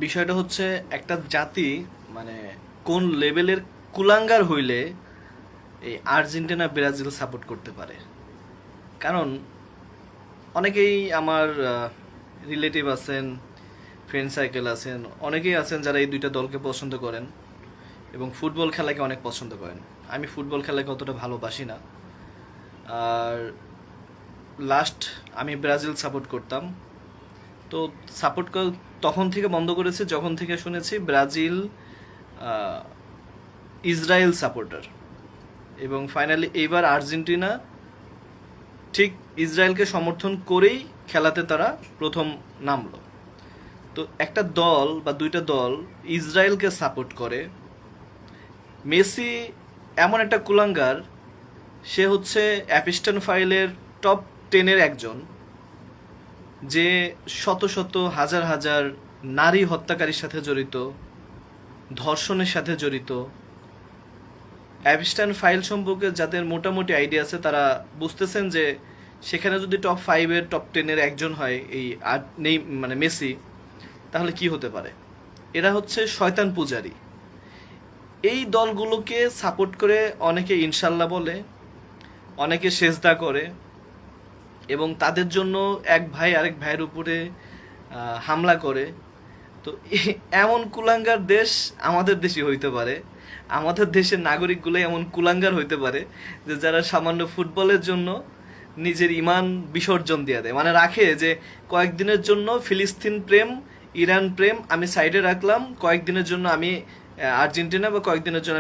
বিষয়টা হচ্ছে একটা জাতি মানে কোন লেভেলের কুলাঙ্গার হইলে এই আর্জেন্টিনা ব্রাজিল সাপোর্ট করতে পারে। কারণ অনেকেই আমার রিলেটিভ আছেন, ফ্রেন্ড সার্কেল আছেন, অনেকেই আছেন যারা এই দুইটা দলকে পছন্দ করেন এবং ফুটবল খেলাকে অনেক পছন্দ করেন। আমি ফুটবল খেলাকে অতটা ভালোবাসি না। আর লাস্ট আমি ব্রাজিল সাপোর্ট করতাম। তো সাপোর্ট তখন থেকে বন্ধ করেছে যখন থেকে শুনেছি ব্রাজিল আহ, ইসরায়েল সাপোর্টার, এবং ফাইনালি এইবার আর্জেন্টিনা ঠিক ইসরায়েলকে সমর্থন করেই খেলাতে তারা প্রথম নামলো। তো একটা দল বা দুইটা দল ইসরায়েলকে সাপোর্ট করে, মেসি এমন একটা কুলাঙ্গার, সে হচ্ছে অ্যাপিস্টন ফাইলের টপ 10-এর একজন, যে শত শত হাজার হাজার নারী হত্যাকারীর সাথে জড়িত, ধর্ষণের সাথে জড়িত। অ্যাপস্টাইন ফাইল সম্পর্কে যাদের মোটামুটি আইডিয়া আছে তারা বুঝতেছেন যে সেখানে যদি টপ 5-এর টপ 10-এর একজন হয় এই নেই মানে মেসি, তাহলে কি হতে পারে। এরা হচ্ছে শয়তান পূজারী। এই দলগুলোকে সাপোর্ট করে অনেকে ইনশাল্লাহ বলে, অনেকে সেজদা করে, এবং তাদের জন্য এক ভাই আরেক ভাইয়ের উপরে হামলা করে। তো এমন কুলাঙ্গার দেশ আমাদের দেশই হইতে পারে। আমাদের দেশের নাগরিকগুলো এমন কুলাঙ্গার হইতে পারে যে যারা সামান্য ফুটবলের জন্য নিজের ইমান বিসর্জন দিয়ে দেয়, মানে রাখে যে কয়েকদিনের জন্য ফিলিস্তিন প্রেম, ইরান প্রেম আমি সাইডে রাখলাম, কয়েকদিনের জন্য আমি আর্জেন্টিনা, বা কয়েকদিনের জন্য